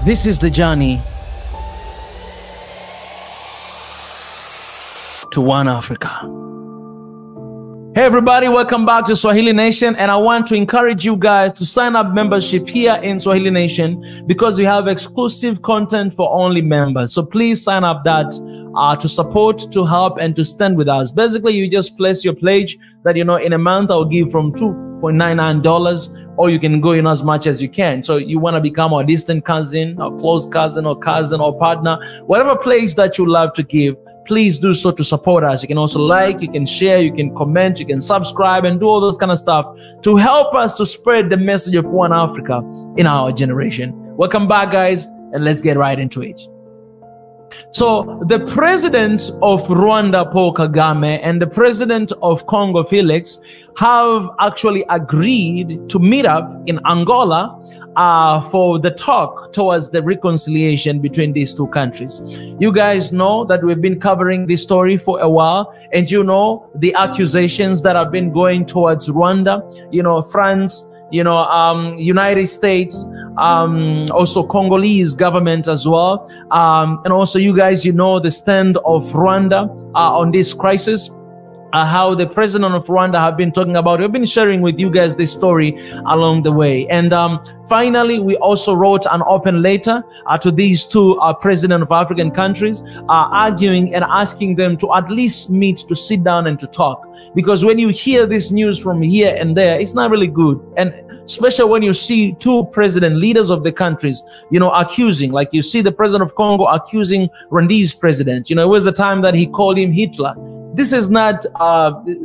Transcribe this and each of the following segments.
This is the journey to one Africa. Hey everybody, welcome back to Swahili Nation, and I want to encourage you guys to sign up membership here in Swahili Nation because we have exclusive content for only members. So please sign up that to support, to help, and to stand with us. Basically, you just place your pledge that, in a month I'll give from $2.99, or you can go in as much as you can. So you want to become our distant cousin, our close cousin, or partner, whatever pledge that you love to give, please do so to support us. You can also like, you can share, you can comment, you can subscribe, and do all those kind of stuff to help us to spread the message of one Africa in our generation. Welcome back, guys, and let's get right into it. So the president of Rwanda, Paul Kagame, and the president of Congo, Felix, have actually agreed to meet up in Angola for the talk towards the reconciliation between these two countries. You guys know that we've been covering this story for a while, and you know the accusations that have been going towards Rwanda, France, United States, also Congolese government as well. And also you guys, the stand of Rwanda on this crisis. How the president of Rwanda have been talking about. We've been sharing with you guys this story along the way. And finally, we also wrote an open letter to these two presidents of African countries, arguing and asking them to at least meet, to sit down and to talk. Because when you hear this news from here and there, it's not really good. And especially when you see two president leaders of the countries, accusing, like you see the president of Congo accusing Rwandese president. It was a time that he called him Hitler. This is not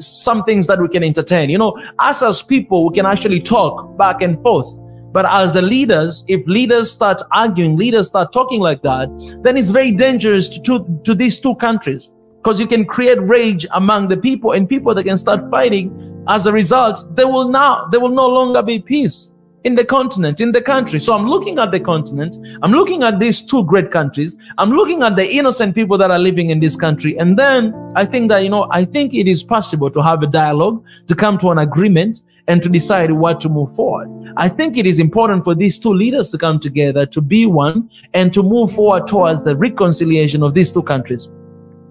some things that we can entertain. Us as people, we can actually talk back and forth. But as the leaders, if leaders start arguing, leaders start talking like that, then it's very dangerous to these two countries, because you can create rage among the people, and people that can start fighting. As a result, there will no longer be peace in the continent, in the country. So I'm looking at the continent, I'm looking at these two great countries, I'm looking at the innocent people that are living in this country, and then I think that, I think it is possible to have a dialogue, to come to an agreement, and to decide what to move forward. I think it is important for these two leaders to come together, to be one, and to move forward towards the reconciliation of these two countries.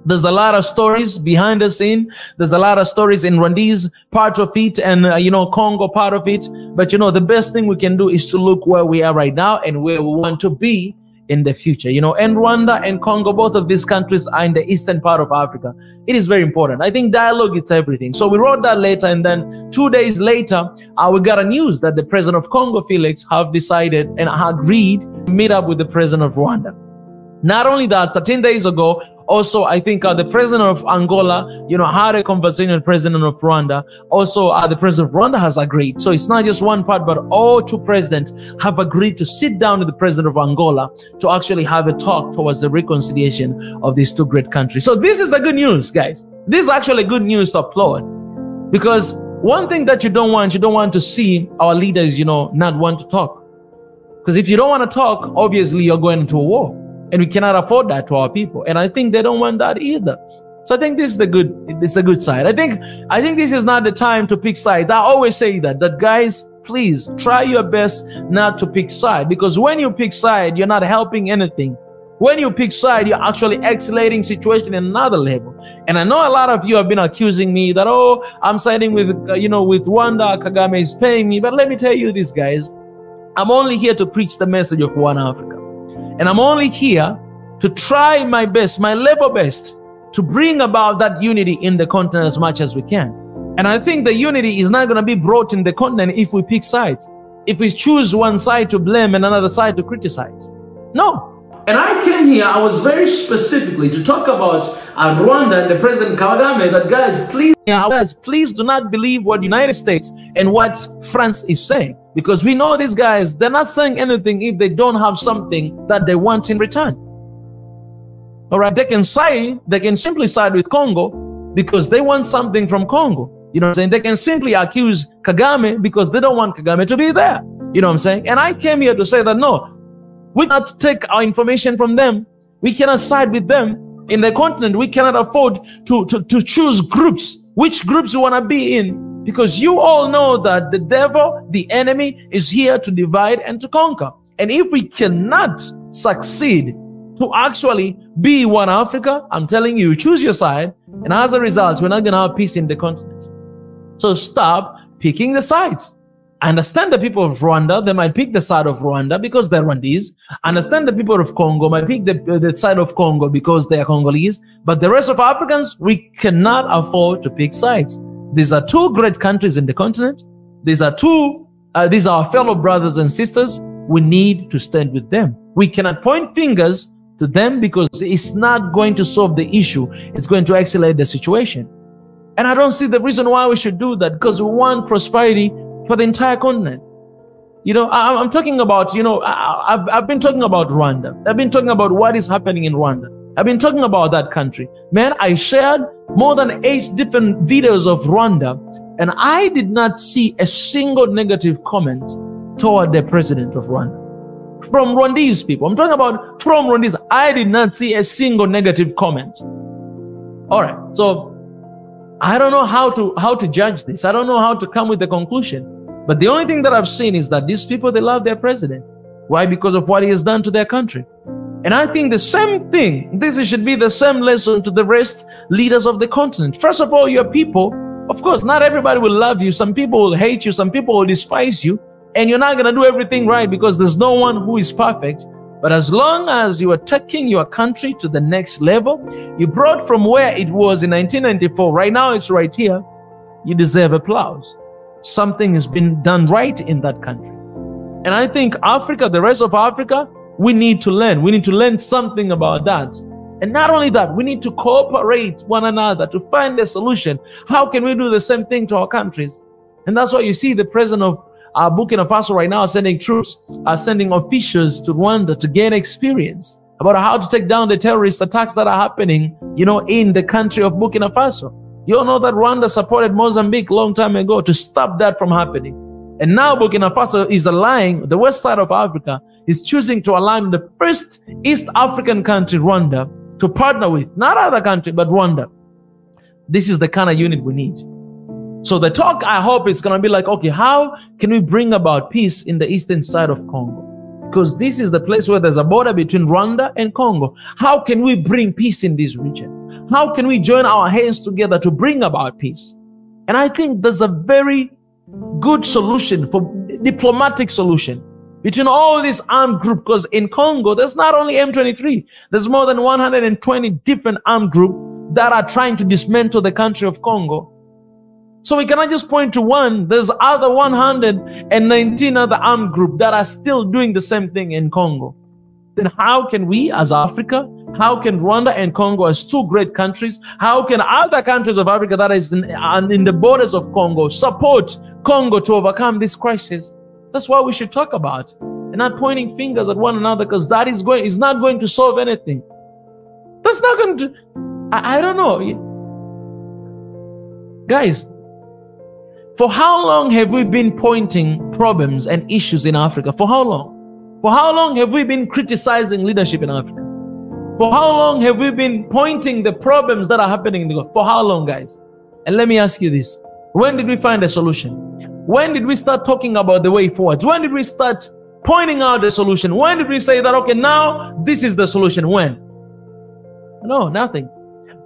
There's a lot of stories behind the scene. There's a lot of stories in Rwandese part of it, and, Congo part of it. But, the best thing we can do is to look where we are right now and where we want to be in the future. And Rwanda and Congo, both of these countries are in the eastern part of Africa. It is very important. I think dialogue is everything. So we wrote that letter, and then 2 days later, we got a news that the president of Congo, Felix, have decided and agreed to meet up with the president of Rwanda. Not only that, 13 days ago, also, I think the president of Angola, had a conversation with the president of Rwanda. Also, the president of Rwanda has agreed. So it's not just one part, but all two presidents have agreed to sit down with the president of Angola to actually have a talk towards the reconciliation of these two great countries. So this is the good news, guys. This is actually good news to applaud. Because one thing that you don't want to see our leaders, not want to talk. Because if you don't want to talk, obviously you're going into a war. And we cannot afford that to our people. And I think they don't want that either. So I think this is the good side. I think this is not the time to pick sides. I always say that guys, please try your best not to pick side, because when you pick side, you're not helping anything. When you pick side, you're actually escalating situation in another level. And I know a lot of you have been accusing me that, oh, I'm siding with, with Rwanda, Kagame is paying me. But let me tell you this, guys, I'm only here to preach the message of one Africa. And I'm only here to try my best, my level best, to bring about that unity in the continent as much as we can. And I think the unity is not going to be brought in the continent if we pick sides, if we choose one side to blame and another side to criticize. No. And I came here, I was very specifically to talk about Rwanda and the President Kagame, that guys, please do not believe what the United States and what France is saying. Because we know these guys, they're not saying anything if they don't have something that they want in return. All right, they can simply side with Congo because they want something from Congo. You know what I'm saying? They can simply accuse Kagame because they don't want Kagame to be there. You know what I'm saying? And I came here to say that no, we cannot take our information from them. We cannot side with them. In the continent, we cannot afford to choose groups, which groups we want to be in. Because you all know that the devil, the enemy, is here to divide and to conquer. And if we cannot succeed to actually be one Africa, I'm telling you, choose your side, and as a result, we're not going to have peace in the continent. So stop picking the sides. I understand the people of Rwanda, they might pick the side of Rwanda because they're Rwandese. I understand the people of Congo might pick the side of Congo because they are Congolese. But the rest of Africans, we cannot afford to pick sides. These are two great countries in the continent. These are our fellow brothers and sisters. We need to stand with them. We cannot point fingers to them because it's not going to solve the issue. It's going to accelerate the situation. And I don't see the reason why we should do that, because we want prosperity for the entire continent. You know, I'm talking about, you know, I've been talking about Rwanda. I've been talking about what is happening in Rwanda. I've been talking about that country. Man, I shared more than 8 different videos of Rwanda, and I did not see a single negative comment toward the president of Rwanda. From Rwandese people. I'm talking about from Rwandese. I did not see a single negative comment. All right. So I don't know how to judge this. I don't know how to come with the conclusion. But the only thing that I've seen is that these people, they love their president. Why? Because of what he has done to their country. And I think the same thing, this should be the same lesson to the rest leaders of the continent. First of all, your people, of course, not everybody will love you. Some people will hate you. Some people will despise you. And you're not going to do everything right because there's no one who is perfect. But as long as you are taking your country to the next level, you brought from where it was in 1994, right now it's right here, you deserve applause. Something has been done right in that country. And I think Africa, the rest of Africa, we need to learn. We need to learn something about that. And not only that, we need to cooperate one another to find a solution. How can we do the same thing to our countries? And that's why you see the president of Burkina Faso right now sending troops, sending officials to Rwanda to gain experience about how to take down the terrorist attacks that are happening, you know, in the country of Burkina Faso. You all know that Rwanda supported Mozambique a long time ago to stop that from happening. And now Burkina Faso is allying, the west side of Africa is choosing to align with the first East African country, Rwanda, to partner with, not other country, but Rwanda. This is the kind of unit we need. So the talk, I hope, is going to be like, okay, how can we bring about peace in the eastern side of Congo? Because this is the place where there's a border between Rwanda and Congo. How can we bring peace in this region? How can we join our hands together to bring about peace? And I think there's a very good solution, for diplomatic solution between all these armed groups. Because in Congo, there's not only M23. There's more than 120 different armed groups that are trying to dismantle the country of Congo. So we cannot just point to one. There's other 119 other armed groups that are still doing the same thing in Congo. Then how can we as Africa, how can Rwanda and Congo as two great countries, how can other countries of Africa that is in the borders of Congo support Congo to overcome this crisis? That's what we should talk about, and not pointing fingers at one another, because that is not going to solve anything. That's not going to, I don't know. Guys, for how long have we been pointing problems and issues in Africa? For how long? For how long have we been criticizing leadership in Africa? For how long have we been pointing the problems that are happening in the world? For how long, guys? And let me ask you this. When did we find a solution? When did we start talking about the way forward? When did we start pointing out the solution? When did we say that, okay, now this is the solution? When? No, nothing.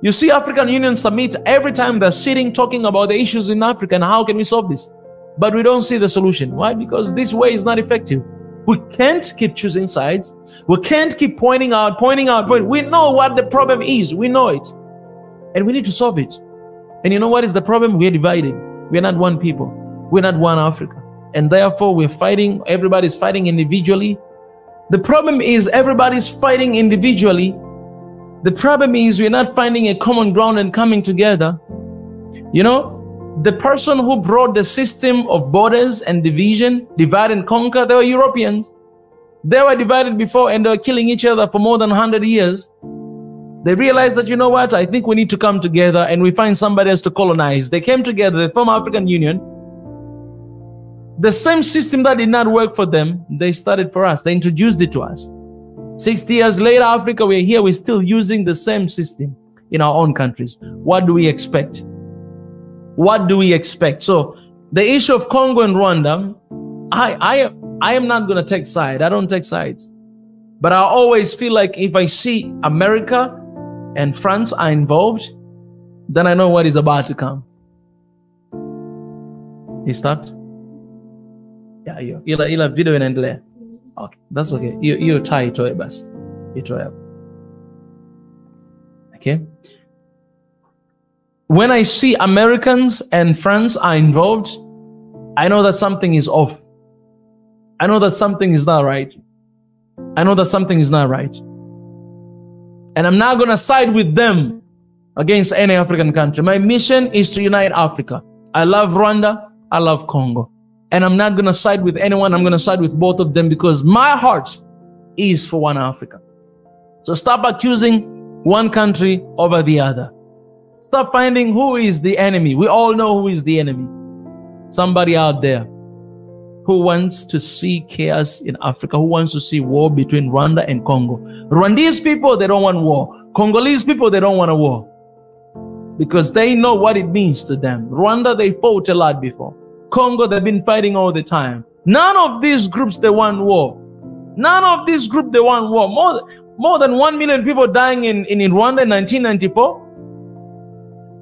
You see African Union Summit, every time they're sitting talking about the issues in Africa and how can we solve this? But we don't see the solution. Why? Because this way is not effective. We can't keep choosing sides. We can't keep pointing out. We know what the problem is. We know it. And we need to solve it. And you know what is the problem? We're divided. We're not one people. We're not one Africa. And therefore we're fighting. Everybody's fighting individually. The problem is everybody's fighting individually. The problem is we're not finding a common ground and coming together. You know, the person who brought the system of borders and division, divide and conquer, they were Europeans. They were divided before and they were killing each other for more than 100 years. They realized that, you know what, I think we need to come together and we find somebody else to colonize. They came together, they formed African Union. The same system that did not work for them, they started for us. They introduced it to us. 60 years later, Africa, we're here, we're still using the same system in our own countries. What do we expect? What do we expect? So the issue of Congo and Rwanda, I am not going to take side. I don't take sides. But I always feel like if I see America and France are involved, then I know what is about to come. He stopped? Yeah, ila video inaendelea. Okay, that's okay. You try itoe basi. Itoe hapo. Okay? When I see Americans and France are involved, I know that something is off. I know that something is not right. I know that something is not right. And I'm not going to side with them against any African country. My mission is to unite Africa. I love Rwanda. I love Congo. And I'm not going to side with anyone. I'm going to side with both of them because my heart is for one Africa. So stop accusing one country over the other. Stop finding who is the enemy. We all know who is the enemy. Somebody out there who wants to see chaos in Africa, who wants to see war between Rwanda and Congo. Rwandese people, they don't want war. Congolese people, they don't want a war. Because they know what it means to them. Rwanda, they fought a lot before. Congo, they've been fighting all the time. None of these groups, they want war. None of these groups, they want war. More than 1 million people dying in Rwanda in 1994.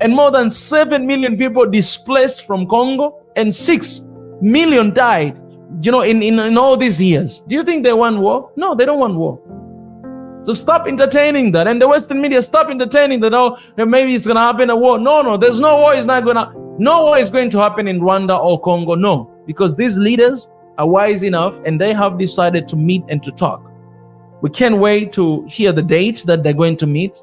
And more than 7 million people displaced from Congo. And 6 million died, you know, in all these years. Do you think they want war? No, they don't want war. So stop entertaining that. And the Western media, stop entertaining that, oh, maybe it's going to happen a war. No, there's no war. It's not going to. No war is going to happen in Rwanda or Congo. No, because these leaders are wise enough and they have decided to meet and to talk. We can't wait to hear the date that they're going to meet.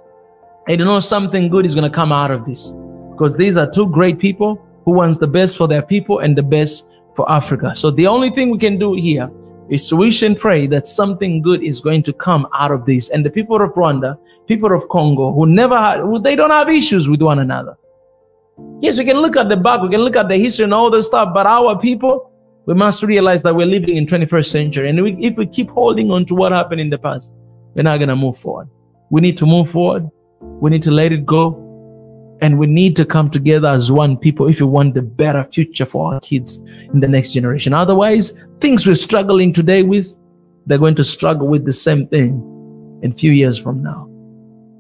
And you know, something good is going to come out of this. Because these are two great people who wants the best for their people and the best for Africa. So the only thing we can do here is to wish and pray that something good is going to come out of this. And the people of Rwanda, people of Congo, they don't have issues with one another. Yes, we can look at the back, we can look at the history and all this stuff, but our people, we must realize that we're living in 21st century. And if we keep holding on to what happened in the past, we're not going to move forward. We need to move forward. We need to let it go. And we need to come together as one people if we want the better future for our kids in the next generation. Otherwise, things we're struggling today with, they're going to struggle with the same thing in a few years from now.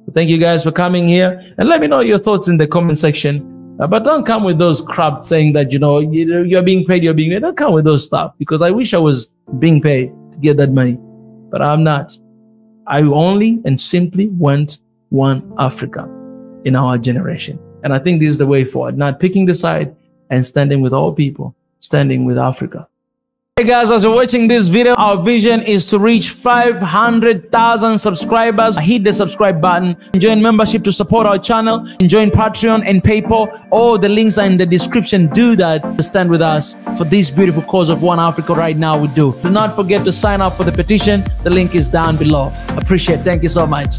So thank you guys for coming here. And let me know your thoughts in the comment section. But don't come with those crap saying that, you know, you're being paid, you're being paid. Don't come with those stuff because I wish I was being paid to get that money. But I'm not. I only and simply want one Africa in our generation. And I think this is the way forward, not picking the side and standing with all people, standing with Africa. Hey guys, as you're watching this video, our vision is to reach 500,000 subscribers. Hit the subscribe button, join membership to support our channel, join Patreon and PayPal. All the links are in the description. Do that to stand with us for this beautiful cause of One Africa right now. We do not forget to sign up for the petition. The link is down below. Appreciate it. Thank you so much.